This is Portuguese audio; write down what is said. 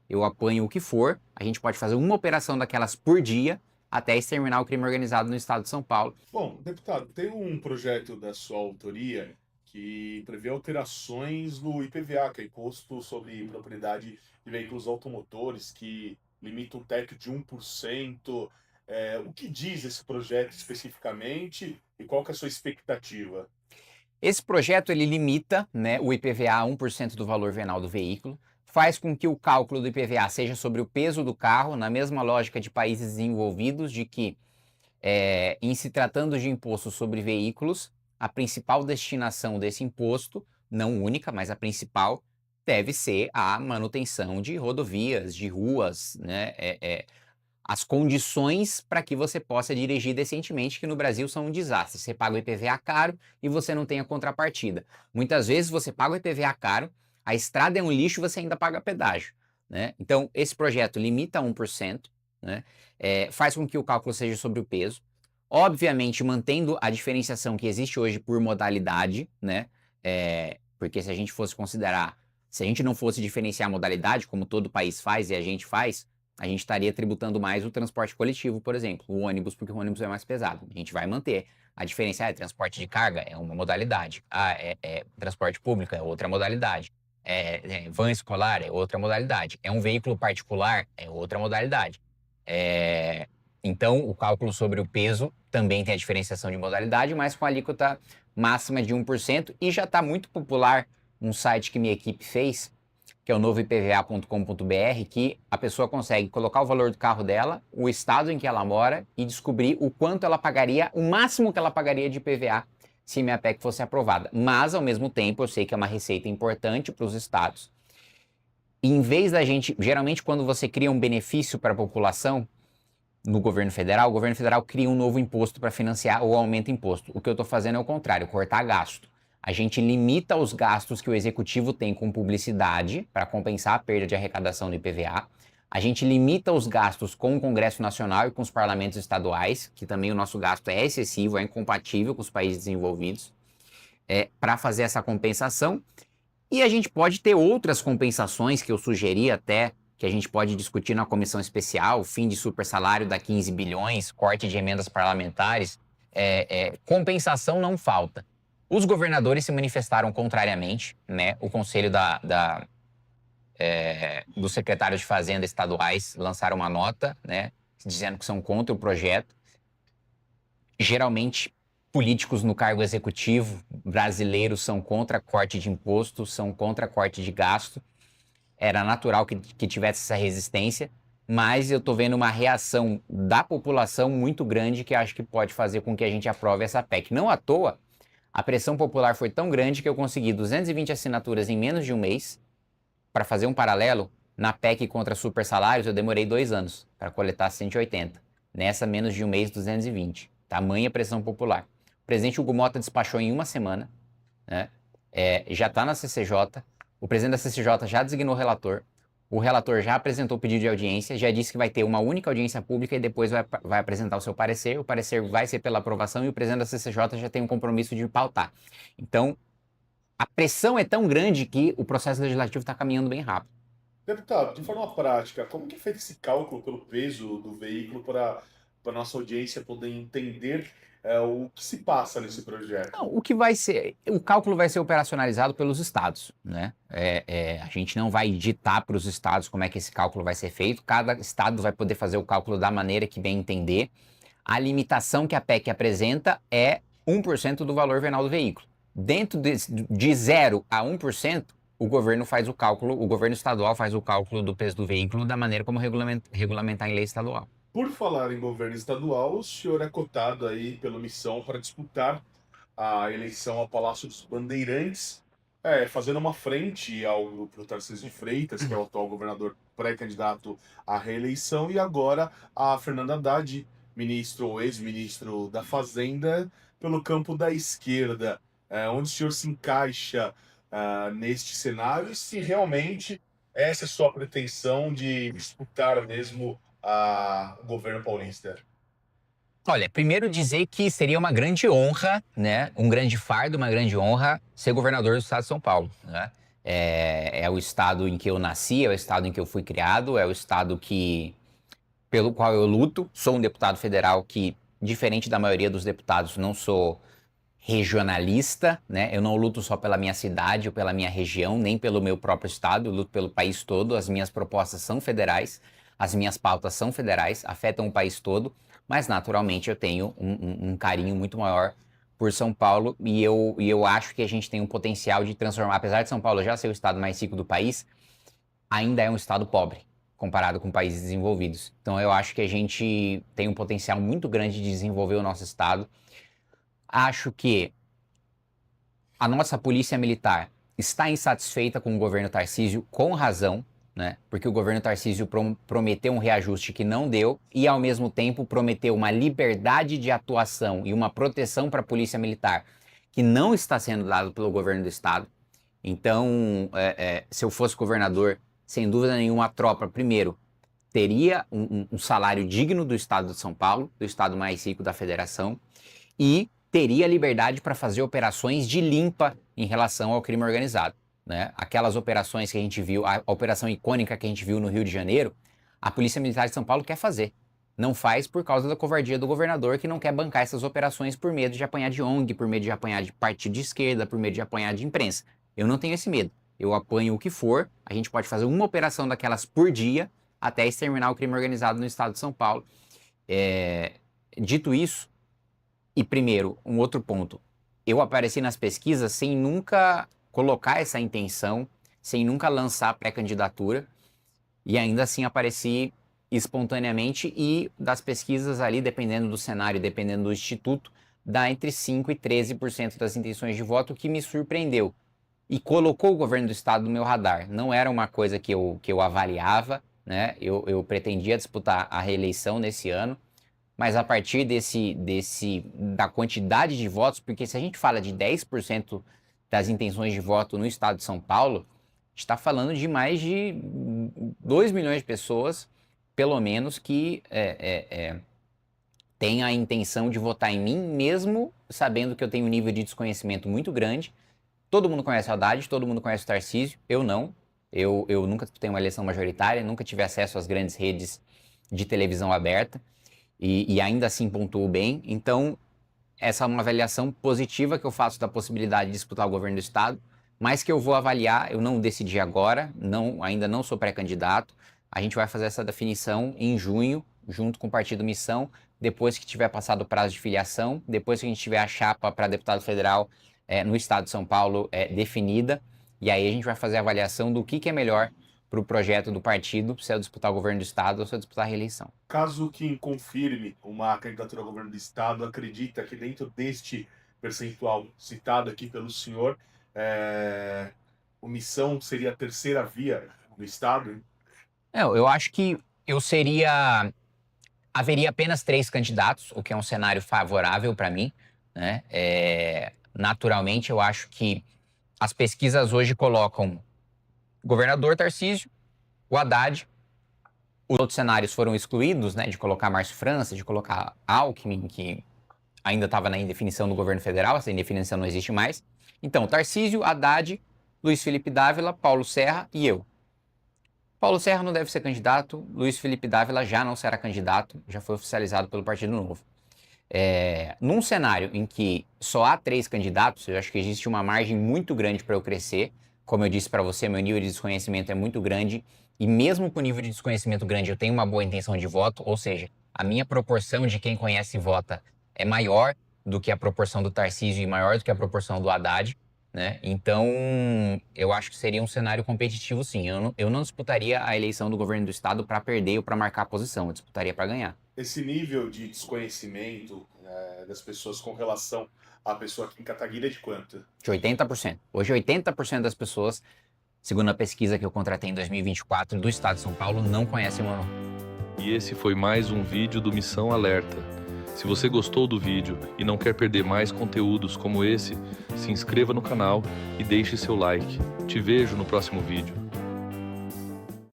eu apanho o que for, a gente pode fazer uma operação daquelas por dia até exterminar o crime organizado no estado de São Paulo. Bom, deputado, tem um projeto da sua autoria que prevê alterações no IPVA, que é Imposto sobre Propriedade de Veículos Automotores, que limita o teto de 1%. O que diz esse projeto especificamente e qual que é a sua expectativa? Esse projeto ele limita, né, o IPVA a 1% do valor venal do veículo, faz com que o cálculo do IPVA seja sobre o peso do carro, na mesma lógica de países desenvolvidos, de que, em se tratando de imposto sobre veículos, a principal destinação desse imposto, não única, mas a principal, deve ser a manutenção de rodovias, de ruas, né, as condições para que você possa dirigir decentemente, que no Brasil são um desastre. Você paga o IPVA caro e você não tem a contrapartida. Muitas vezes você paga o IPVA caro, a estrada é um lixo e você ainda paga pedágio, né? Então, esse projeto limita a 1%, né? Faz com que o cálculo seja sobre o peso. Obviamente, mantendo a diferenciação que existe hoje por modalidade, né? Porque se a gente fosse considerar, se a gente não fosse diferenciar a modalidade, como todo país faz e a gente faz, a gente estaria tributando mais o transporte coletivo, por exemplo, o ônibus, porque o ônibus é mais pesado. A gente vai manter. A diferença é transporte de carga, é uma modalidade. Transporte público é outra modalidade. Van escolar é outra modalidade. É um veículo particular, é outra modalidade. Então, o cálculo sobre o peso também tem a diferenciação de modalidade, mas com a alíquota máxima de 1%, e já está muito popular um site que minha equipe fez, que é o novoipva.com.br, que a pessoa consegue colocar o valor do carro dela, o estado em que ela mora e descobrir o quanto ela pagaria, o máximo que ela pagaria de IPVA se minha PEC fosse aprovada. Mas, ao mesmo tempo, eu sei que é uma receita importante para os estados. E em vez da gente, geralmente quando você cria um benefício para a população, no governo federal, o governo federal cria um novo imposto para financiar ou aumenta imposto. O que eu estou fazendo é o contrário, cortar gasto. A gente limita os gastos que o executivo tem com publicidade para compensar a perda de arrecadação do IPVA. A gente limita os gastos com o Congresso Nacional e com os parlamentos estaduais, que também o nosso gasto é excessivo, é incompatível com os países desenvolvidos, para fazer essa compensação. E a gente pode ter outras compensações que eu sugeri até, que a gente pode discutir na comissão especial, fim de super salário da 15 bilhões, corte de emendas parlamentares. Compensação não falta. Os governadores se manifestaram contrariamente, né? O conselho dos secretários de Fazenda estaduais lançaram uma nota, né? Dizendo que são contra o projeto. Geralmente, políticos no cargo executivo brasileiros são contra corte de imposto, são contra corte de gasto. Era natural que tivesse essa resistência, mas eu estou vendo uma reação da população muito grande que acho que pode fazer com que a gente aprove essa PEC. Não à toa, a pressão popular foi tão grande que eu consegui 220 assinaturas em menos de um mês. Para fazer um paralelo, na PEC contra super salários eu demorei 2 anos para coletar 180. Nessa, menos de um mês, 220. Tamanha pressão popular. O presidente Hugo Mota despachou em uma semana, né? Já está na CCJ, o presidente da CCJ já designou o relator já apresentou o pedido de audiência, já disse que vai ter uma única audiência pública e depois vai apresentar o parecer vai ser pela aprovação e o presidente da CCJ já tem um compromisso de pautar. Então, a pressão é tão grande que o processo legislativo está caminhando bem rápido. Deputado, de forma prática, como que é feito esse cálculo pelo peso do veículo para a nossa audiência poder entender o que se passa nesse projeto? Não, o cálculo vai ser operacionalizado pelos estados, né? A gente não vai ditar para os estados como é que esse cálculo vai ser feito, cada estado vai poder fazer o cálculo da maneira que bem entender. A limitação que a PEC apresenta é 1% do valor venal do veículo. Dentro de 0 a 1%, o governo faz o cálculo, o governo estadual faz o cálculo do peso do veículo da maneira como regulamentar em lei estadual. Por falar em governo estadual, o senhor é cotado aí pela missão para disputar a eleição ao Palácio dos Bandeirantes, fazendo uma frente ao pro Tarcísio de Freitas, que é o atual governador pré-candidato à reeleição, e agora a Fernanda Haddad, ministro ou ex-ministro da Fazenda, pelo campo da esquerda. Onde o senhor se encaixa neste cenário e se realmente essa é a sua pretensão de disputar mesmo o governo paulista? Olha, primeiro dizer que seria uma grande honra, né, um grande fardo, uma grande honra ser governador do estado de São Paulo, né? É o estado em que eu nasci, é o estado em que eu fui criado, é o estado pelo qual eu luto. Sou um deputado federal que, diferente da maioria dos deputados, não sou regionalista, né? Eu não luto só pela minha cidade ou pela minha região, nem pelo meu próprio estado, eu luto pelo país todo. As minhas propostas são federais, as minhas pautas são federais, afetam o país todo, mas naturalmente eu tenho um carinho muito maior por São Paulo e eu acho que a gente tem um potencial de transformar, apesar de São Paulo já ser o estado mais rico do país, ainda é um estado pobre comparado com países desenvolvidos. Então eu acho que a gente tem um potencial muito grande de desenvolver o nosso estado. Acho que a nossa polícia militar está insatisfeita com o governo Tarcísio, com razão, né? Porque o governo Tarcísio prometeu um reajuste que não deu e, ao mesmo tempo, prometeu uma liberdade de atuação e uma proteção para a polícia militar que não está sendo dado pelo governo do estado. Então, se eu fosse governador, sem dúvida nenhuma, a tropa, primeiro, teria um salário digno do estado de São Paulo, do estado mais rico da federação, e teria liberdade para fazer operações de limpa em relação ao crime organizado, né? Aquelas operações que a gente viu, a operação icônica que a gente viu no Rio de Janeiro, a Polícia Militar de São Paulo quer fazer. Não faz por causa da covardia do governador, que não quer bancar essas operações por medo de apanhar de ONG, por medo de apanhar de partido de esquerda, por medo de apanhar de imprensa. Eu não tenho esse medo. Eu apanho o que for, a gente pode fazer uma operação daquelas por dia até exterminar o crime organizado no estado de São Paulo. Dito isso, e primeiro, um outro ponto, eu apareci nas pesquisas sem nunca colocar essa intenção, sem nunca lançar pré-candidatura, e ainda assim apareci espontaneamente, e das pesquisas ali, dependendo do cenário, dependendo do instituto, dá entre 5% e 13% das intenções de voto, o que me surpreendeu. E colocou o governo do estado no meu radar. Não era uma coisa que eu avaliava, né? Eu pretendia disputar a reeleição nesse ano, mas a partir da quantidade de votos, porque se a gente fala de 10% das intenções de voto no estado de São Paulo, a gente está falando de mais de 2 milhões de pessoas, pelo menos, que têm a intenção de votar em mim, mesmo sabendo que eu tenho um nível de desconhecimento muito grande. Todo mundo conhece o Haddad, todo mundo conhece o Tarcísio, eu não. Eu nunca disputei uma eleição majoritária, nunca tive acesso às grandes redes de televisão aberta. E ainda assim pontuo bem. Então, essa é uma avaliação positiva que eu faço da possibilidade de disputar o governo do estado, mas que eu vou avaliar, eu não decidi agora, ainda não sou pré-candidato. A gente vai fazer essa definição em junho, junto com o Partido Missão, depois que tiver passado o prazo de filiação, depois que a gente tiver a chapa para deputado federal no estado de São Paulo definida, e aí a gente vai fazer a avaliação do que é melhor para o projeto do partido, se eu disputar o governo do estado ou se eu disputar a reeleição. Caso quem confirme uma candidatura ao governo do estado acredita que dentro deste percentual citado aqui pelo senhor, o Missão seria a terceira via no estado? Eu acho que haveria apenas 3 candidatos, o que é um cenário favorável para mim, né? Naturalmente, eu acho que as pesquisas hoje colocam o governador Tarcísio, o Haddad. Os outros cenários foram excluídos, né, de colocar Márcio França, de colocar Alckmin, que ainda estava na indefinição do governo federal, essa indefinição não existe mais. Então, Tarcísio, Haddad, Luiz Felipe Dávila, Paulo Serra e eu. Paulo Serra não deve ser candidato, Luiz Felipe Dávila já não será candidato, já foi oficializado pelo Partido Novo. Num cenário em que só há 3 candidatos, eu acho que existe uma margem muito grande para eu crescer. Como eu disse para você, meu nível de desconhecimento é muito grande, e mesmo com o nível de desconhecimento grande, eu tenho uma boa intenção de voto, ou seja, a minha proporção de quem conhece e vota é maior do que a proporção do Tarcísio e maior do que a proporção do Haddad, né? Então, eu acho que seria um cenário competitivo, sim. Eu não disputaria a eleição do governo do estado para perder ou para marcar a posição, eu disputaria para ganhar. Esse nível de desconhecimento das pessoas com relação à pessoa aqui em Kataguiri é de quanto? De 80%. Hoje, 80% das pessoas, segundo a pesquisa que eu contratei em 2024 do estado de São Paulo, não conhecem o Manu. E esse foi mais um vídeo do Missão Alerta. Se você gostou do vídeo e não quer perder mais conteúdos como esse, se inscreva no canal e deixe seu like. Te vejo no próximo vídeo.